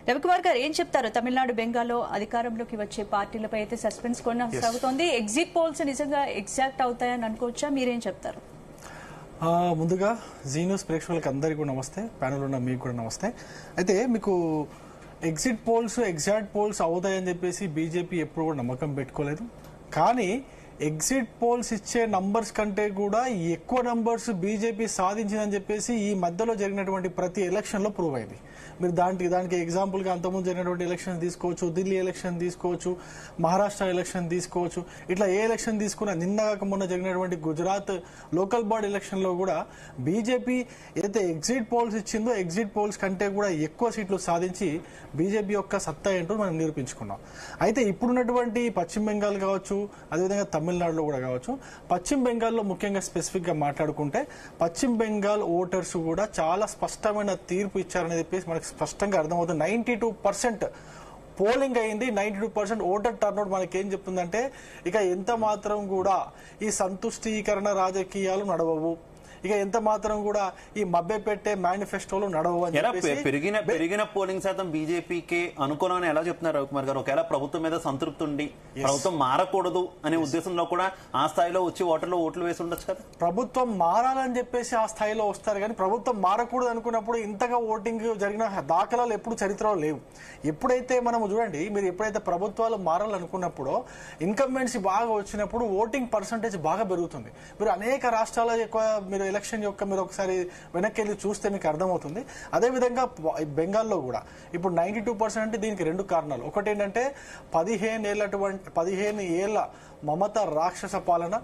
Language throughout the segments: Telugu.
రవికుమార్ గారు ఏం చెప్తారు? తమిళనాడు బెంగాల్లో అధికారంలోకి వచ్చే పార్టీలపై అయితే సస్పెన్స్ కొనసాగుతోంది. ఎగ్జిట్ పోల్స్ నిజంగా ఎగ్జాక్ట్ అవుతాయని అనుకోవచ్చా? మీరేం చెప్తారు? ముందుగా జీ న్యూస్ ప్రేక్షకులకి అందరికీ కూడా నమస్తే, ప్యానల్ ఉన్న మీకు కూడా నమస్తే. అయితే మీకు ఎగ్జిట్ పోల్స్ ఎగ్జాక్ట్ పోల్స్ అవుతాయని చెప్పేసి బీజేపీ ఎప్పుడు కూడా నమ్మకం పెట్టుకోలేదు. కానీ ఎగ్జిట్ పోల్స్ ఇచ్చే నంబర్స్ కంటే కూడా ఎక్కువ నంబర్స్ బీజేపీ సాధించిందని చెప్పేసి ఈ మధ్యలో జరిగినటువంటి ప్రతి ఎలక్షన్లో ప్రూవ్ అయింది. మీరు దానికి ఎగ్జాంపుల్గా అంతకుముందు జరిగినటువంటి ఎలక్షన్ తీసుకోవచ్చు, ఢిల్లీ ఎలక్షన్ తీసుకోవచ్చు, మహారాష్ట్ర ఎలక్షన్ తీసుకోవచ్చు. ఇట్లా ఏ ఎలక్షన్ తీసుకున్నా, నిన్నగాక మొన్న జరిగినటువంటి గుజరాత్ లోకల్ బాడీ ఎలక్షన్లో కూడా బీజేపీ ఏదైతే ఎగ్జిట్ పోల్స్ ఇచ్చిందో ఎగ్జిట్ పోల్స్ కంటే కూడా ఎక్కువ సీట్లు సాధించి బీజేపీ యొక్క సత్తా ఏంటో మనం నిరూపించుకున్నాం. అయితే ఇప్పుడున్నటువంటి పశ్చిమ బెంగాల్ కావచ్చు, అదేవిధంగా తమిళనాడులో కూడా కావచ్చు. పశ్చిమ బెంగాల్లో ముఖ్యంగా స్పెసిఫిక్గా మాట్లాడుకుంటే పశ్చిమ బెంగాల్ ఓటర్స్ కూడా చాలా స్పష్టమైన తీర్పు ఇచ్చారని చెప్పేసి మనకు స్పష్టంగా అర్థమవుతుంది. 92% పోలింగ్ అయింది. 92% ఓటర్ టర్నౌట్ మనకేం చెప్తుందంటే ఇక ఎంత మాత్రం కూడా ఈ సంతుష్టీకరణ రాజకీయాలు నడవవు, ఇక ఎంత మాత్రం కూడా ఈ మభ్య పెట్టే మేనిఫెస్టోలు నడవు అని పెరిగిన పోలింగ్ శాతం బీజేపీకి అనుకూలమని ఎలా చెప్తున్నారు రవికుమార్ గారు? ఒకవేళ ప్రభుత్వం మీద సంతృప్తి ఉండి ప్రభుత్వం మారకూడదు అనే ఉద్దేశంలో కూడా ఆ స్థాయిలో వచ్చి ఓట్లు వేసి ఉండొచ్చు కదా. ప్రభుత్వం మారాలని చెప్పేసి ఆ స్థాయిలో వస్తారు, కానీ ప్రభుత్వం మారకూడదు అనుకున్నప్పుడు ఇంతగా ఓటింగ్ జరిగిన దాఖలాలు ఎప్పుడు చరిత్రలో లేవు. ఎప్పుడైతే మనం చూడండి, మీరు ఎప్పుడైతే ప్రభుత్వాలు మారాలనుకున్నప్పుడు ఇన్కంబెన్సీ బాగా వచ్చినప్పుడు ఓటింగ్ పర్సంటేజ్ బాగా పెరుగుతుంది. మీరు అనేక రాష్ట్రాల ఎక్కువ మీరు ఎలక్షన్ యొక్క మీరు ఒకసారి వెనక్కి వెళ్ళి చూస్తే మీకు అర్థమవుతుంది. అదేవిధంగా బెంగాల్లో కూడా ఇప్పుడు 92% అంటే దీనికి రెండు కారణాలు. ఒకటి ఏంటంటే 15 ఏళ్ల మమత రాక్షస పాలన,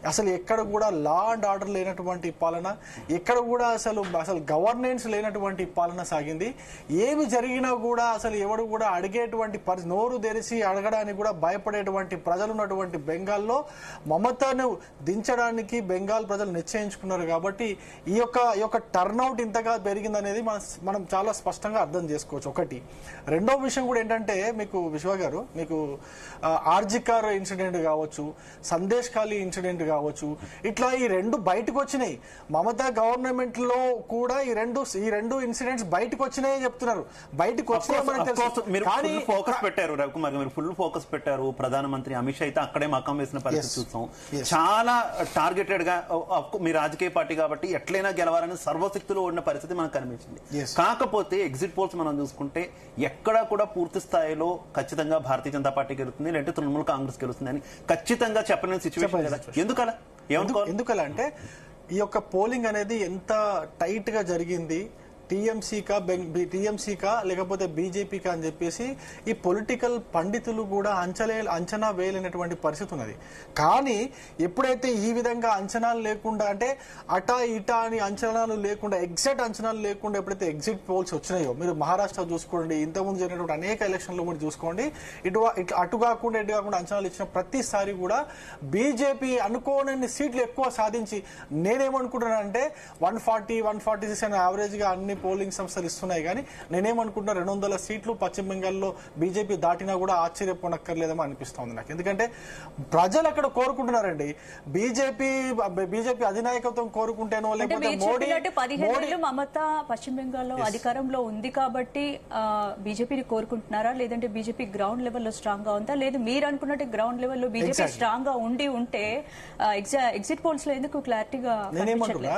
అసలు ఎక్కడ కూడా లా అండ్ ఆర్డర్ లేనటువంటి పాలన, ఎక్కడ కూడా అసలు గవర్నెన్స్ లేనటువంటి పాలన సాగింది. ఏమి జరిగినా కూడా అసలు ఎవడు కూడా అడిగేటువంటి నోరు తెరిచి అడగడానికి కూడా భయపడేటువంటి ప్రజలు ఉన్నటువంటి బెంగాల్లో మమతను దించడానికి బెంగాల్ ప్రజలు నిశ్చయించుకున్నారు. కాబట్టి ఈ యొక్క టర్న్అవుట్ ఇంతగా పెరిగిందనేది మనం చాలా స్పష్టంగా అర్థం చేసుకోవచ్చు. ఒకటి. రెండో విషయం కూడా ఏంటంటే మీకు విశ్వ గారు, మీకు ఆర్జికర్ ఇన్సిడెంట్ కావచ్చు, సందేశ్ ఖాళీ ఇన్సిడెంట్ కావచ్చు, ఇట్లా ఈ రెండు బయటకు వచ్చినాయి. మమతా గవర్నమెంట్ లో కూడా ఈ రెండు ఇన్సిడెంట్స్ బయటకు వచ్చినాయి చెప్తున్నారు. బయటకు వచ్చినాయి ఫోకస్ పెట్టారు రవికుమార్, మీరు ఫుల్ ఫోకస్ పెట్టారు. ప్రధానమంత్రి అమిత్ షా అయితే అక్కడే మకం వేసిన పరిస్థితి చూస్తాం. చాలా టార్గెటెడ్ గా మీ రాజకీయ పార్టీ కాబట్టి ఎట్లయినా గెలవాలని సర్వశక్తులు ఓడిన పరిస్థితి మనకు కనిపించింది. కాకపోతే ఎగ్జిట్ పోల్స్ మనం చూసుకుంటే ఎక్కడా కూడా పూర్తి స్థాయిలో ఖచ్చితంగా భారతీయ జనతా పార్టీ గెలుస్తుంది, లేదంటే తృణమూల్ కాంగ్రెస్ గెలుస్తుంది అని ఖచ్చితంగా చెప్పలేని సిచ్యువేషన్ కదా. ఎందుకలా అంటే ఈ యొక్క పోలింగ్ అనేది ఎంత టైట్ గా జరిగింది, టీఎంసీకా లేకపోతే బీజేపీకా అని చెప్పేసి ఈ పొలిటికల్ పండితులు కూడా అంచనా వేయలేనటువంటి పరిస్థితి ఉన్నది. కానీ ఎప్పుడైతే ఈ విధంగా అంచనాలు లేకుండా, అంటే అటా ఇటా అని అంచనాలు లేకుండా, ఎగ్జాక్ట్ అంచనాలు లేకుండా ఎప్పుడైతే ఎగ్జిట్ పోల్స్ వచ్చినాయో, మీరు మహారాష్ట్ర చూసుకోండి, ఇంతకుముందు జరిగినటువంటి అనేక ఎలక్షన్లు కూడా చూసుకోండి, అటు కాకుండా ఇటు కాకుండా అంచనాలు ఇచ్చిన ప్రతిసారి కూడా బీజేపీ అనుకోని సీట్లు ఎక్కువ సాధించి, నేనేమనుకుంటున్నానంటే 146 అని యావరేజ్ గా అన్ని పోలింగ్ సంస్థలు ఇస్తున్నాయి. కానీ నేనేమనుకుంటున్నా 200 సీట్లు పశ్చిమ బెంగాల్లో బీజేపీ దాటినా కూడా ఆశ్చర్యపోనక్కర్లేదని అనిపిస్తోంది నాకు. ఎందుకంటే ప్రజలు అక్కడ కోరుకుంటున్నారండి, బీజేపీ అధినాయకత్వం కోరుకుంటేనో లేకపోతే మోడీ మమత పశ్చిమ బెంగాల్లో అధికారంలో ఉంది కాబట్టి బీజేపీని కోరుకుంటున్నారా, లేదంటే బీజేపీ గ్రౌండ్ లెవెల్లో స్ట్రాంగ్ గా ఉందా? లేదు మీరు అనుకున్నట్టు గ్రౌండ్ లెవెల్లో బీజేపీ స్ట్రాంగ్ గా ఉంటే ఎగ్జిట్ పోల్స్ లో ఎందుకు క్లారిటీగా? నేనేమంటున్నా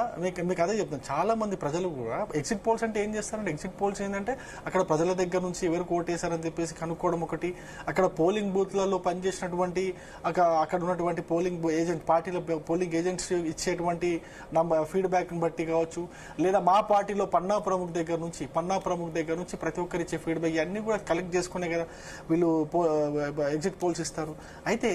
మీకు అదే చెప్తాను. చాలా మంది ప్రజలు కూడా ఎగ్జిట్ పోల్స్ అంటే ఏం చేస్తారంటే, ఎగ్జిట్ పోల్స్ ఏంటంటే అక్కడ ప్రజల దగ్గర నుంచి ఎవరు ఓటేశారని చెప్పేసి కనుక్కోవడం ఒకటి, అక్కడ పోలింగ్ బూత్లలో పనిచేసినటువంటి అక్కడ ఉన్నటువంటి పోలింగ్ ఏజెంట్, పార్టీల పోలింగ్ ఏజెంట్స్ ఇచ్చేటువంటి ఫీడ్బ్యాక్ ని బట్టి కావచ్చు, లేదా మా పార్టీలో పన్నా ప్రముఖ్ దగ్గర నుంచి ప్రతి ఒక్కరు ఇచ్చే ఫీడ్బ్యాక్ అన్ని కూడా కలెక్ట్ చేసుకునే కదా వీళ్ళు ఎగ్జిట్ పోల్స్ ఇస్తారు. అయితే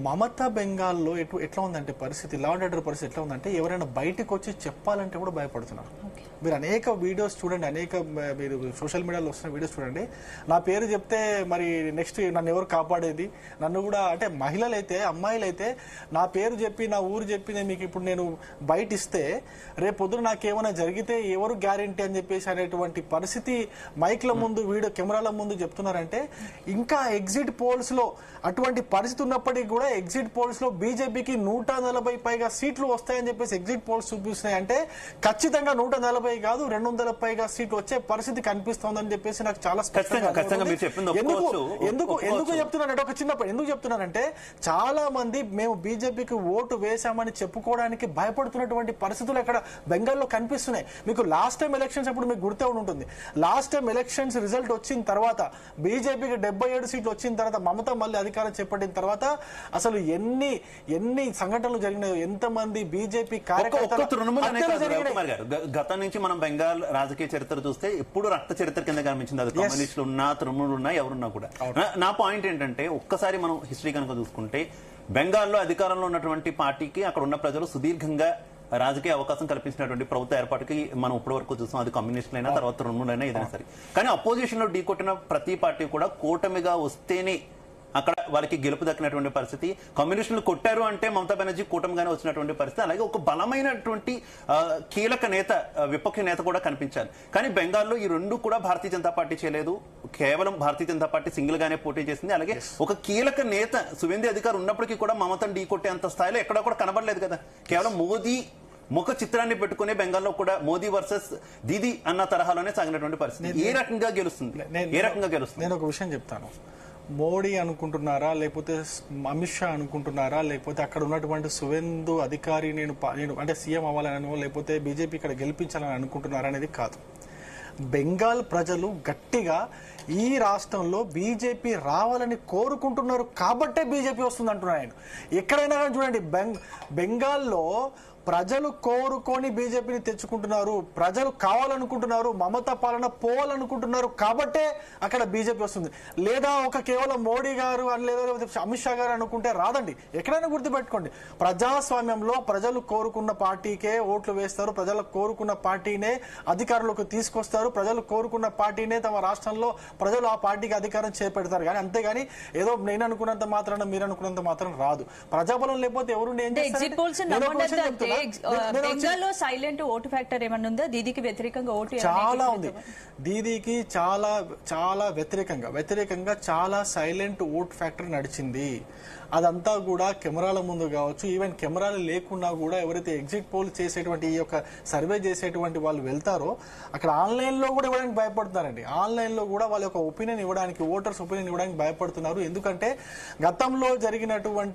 మమతా బెంగాల్లో ఎట్లా ఉందంటే పరిస్థితి, లా అండ్ ఆర్డర్ పరిస్థితి ఎట్లా ఉందంటే ఎవరైనా బయటకు వచ్చి చెప్పాలంటే కూడా భయపడుతున్నారు. మీరు అనేక వీడియోస్ చూడండి, మీరు సోషల్ మీడియాలో వస్తున్న వీడియోస్ చూడండి. నా పేరు చెప్తే మరి నెక్స్ట్ నన్ను ఎవరు కాపాడేది, నన్ను కూడా అంటే మహిళలైతే అమ్మాయిలైతే నా పేరు చెప్పి నా ఊరు చెప్పి మీకు ఇప్పుడు నేను బయట ఇస్తే రేపు పొద్దున నాకేమైనా జరిగితే ఎవరు గ్యారెంటీ అని చెప్పేసి అనేటువంటి పరిస్థితి మైక్ల ముందు కెమెరాల ముందు చెప్తున్నారంటే, ఇంకా ఎగ్జిట్ పోల్స్ లో అటువంటి పరిస్థితి ఉన్నప్పటికీ కూడా కూడా ఎగ్జిట్ పోల్స్ లో బీజేపీకి 140 పైగా సీట్లు వస్తాయని చెప్పేసి ఎగ్జిట్ పోల్స్ చూపిస్తున్నాయి. అంటే ఖచ్చితంగా 140 కాదు 200 పైగా సీట్లు వచ్చే పరిస్థితి కనిపిస్తోందని చెప్పేసి నాకు చాలా స్పష్టంగా ఎందుకు చెప్తున్నానంటే ఒక చిన్న ఎందుకు చెప్తున్నానంటే చాలా మంది మేము బీజేపీకి ఓటు వేశామని చెప్పుకోవడానికి భయపడుతున్నటువంటి పరిస్థితులు అక్కడ బెంగాల్లో కనిపిస్తున్నాయి. మీకు లాస్ట్ టైం ఎలక్షన్స్ అప్పుడు మీకు గుర్తే ఉంటుంది. లాస్ట్ టైం ఎలక్షన్స్ రిజల్ట్ వచ్చిన తర్వాత బీజేపీకి 77 సీట్లు వచ్చిన తర్వాత మమత మళ్ళీ అధికారం చేపట్టిన తర్వాత అసలు ఎన్ని సంఘటనలు జరిగినాయో, ఎంతమంది బీజేపీ గతం నుంచి మనం బెంగాల్ రాజకీయ చరిత్ర చూస్తే ఎప్పుడు రక్త చరిత్ర కింద కనిపించింది. అది కమ్యూనిస్టులు ఉన్నా తృణమూలు ఉన్నా ఎవరున్నా కూడా. నా పాయింట్ ఏంటంటే ఒక్కసారి మనం హిస్టరీ కనుక చూసుకుంటే బెంగాల్లో అధికారంలో ఉన్నటువంటి పార్టీకి అక్కడ ఉన్న ప్రజలు సుదీర్ఘంగా రాజకీయ అవకాశం కల్పించినటువంటి ప్రభుత్వ ఏర్పాటుకి మనం ఇప్పటి వరకు చూస్తాం. అది కమ్యూనిస్టులైనా తర్వాత తృణమూలైనా ఏదైనా సరే. కానీ అపోజిషన్ లో ఢీకొట్టిన ప్రతి పార్టీ కూడా కూటమిగా వస్తేనే అక్కడ వాళ్ళకి గెలుపు దక్కినటువంటి పరిస్థితి. కమ్యూనిస్టులు కొట్టారు అంటే మమతా బెనర్జీ కూటమిగానే వచ్చినటువంటి పరిస్థితి. అలాగే ఒక బలమైనటువంటి కీలక నేత, విపక్ష నేత కూడా కనిపించాలి. కానీ బెంగాల్లో ఈ రెండు కూడా భారతీయ జనతా పార్టీ చేయలేదు. కేవలం భారతీయ జనతా పార్టీ సింగిల్ గానే పోటీ చేసింది. అలాగే ఒక కీలక నేత సువేందు అధికారి ఉన్నప్పటికీ కూడా మమతను ఢీకొట్టే అంత స్థాయిలో ఎక్కడా కూడా కనబడలేదు కదా. కేవలం మోదీ ముఖ చిత్రాన్ని పెట్టుకునే బెంగాల్లో కూడా మోదీ వర్సెస్ దీదీ అన్న తరహాలోనే సాగినటువంటి పరిస్థితి. ఏ రకంగా గెలుస్తుంది? నేను ఒక విషయం చెప్తాను. మోడీ అనుకుంటున్నారా, లేకపోతే అమిత్ షా అనుకుంటున్నారా, లేకపోతే అక్కడ ఉన్నటువంటి సువేందు అధికారి నేను అంటే సీఎం అవ్వాలని, లేకపోతే బీజేపీ ఇక్కడ గెలిపించాలని అనుకుంటున్నారా అనేది కాదు. బెంగాల్ ప్రజలు గట్టిగా ఈ రాష్ట్రంలో బీజేపీ రావాలని కోరుకుంటున్నారు కాబట్టే బీజేపీ వస్తుంది అంటున్నారు ఆయన. ఎక్కడైనా కానీ చూడండి, బెంగాల్లో ప్రజలు కోరుకొని బీజేపీని తెచ్చుకుంటున్నారు, ప్రజలు కావాలనుకుంటున్నారు, మమతా పాలన పోవాలనుకుంటున్నారు కాబట్టే అక్కడ బీజేపీ వస్తుంది. లేదా ఒక కేవలం మోడీ గారు అని లేదా అమిత్ షా గారు అనుకుంటే రాదండి. ఎక్కడైనా గుర్తుపెట్టుకోండి, ప్రజాస్వామ్యంలో ప్రజలు కోరుకున్న పార్టీకే ఓట్లు వేస్తారు, ప్రజలు కోరుకున్న పార్టీనే అధికారంలోకి తీసుకొస్తారు, ప్రజలు కోరుకున్న పార్టీనే తమ రాష్ట్రంలో ప్రజలు ఆ పార్టీకి అధికారం చేపడతారు. కానీ అంతేగాని ఏదో నేను అనుకున్నంత మాత్రం మీరు అనుకున్నంత మాత్రం రాదు. ప్రజాబలం లేకపోతే ఎవరు బెంగాల్లో సైలెంట్ ఓటు ఫ్యాక్టర్ ఏమన్నా ఉందా? దీదీకి వ్యతిరేకంగా ఓటు చాలా ఉంది. దీదీకి చాలా చాలా వ్యతిరేకంగా చాలా సైలెంట్ ఓట్ ఫ్యాక్టర్ నడిచింది. అదంతా కూడా కెమెరాల ముందు కావచ్చు, ఈవెన్ కెమెరాలు లేకున్నా కూడా ఎవరైతే ఎగ్జిట్ పోల్ చేసేటువంటి ఈ యొక్క సర్వే చేసేటువంటి వాళ్ళు వెళ్తారో అక్కడ ఆన్లైన్ లో కూడా ఇవ్వడానికి భయపడుతున్నారండి. ఆన్లైన్ లో కూడా వాళ్ళ యొక్క ఒపీనియన్ ఇవ్వడానికి, ఓటర్స్ ఒపీనియన్ ఇవ్వడానికి భయపడుతున్నారు. ఎందుకంటే గతంలో జరిగినటువంటి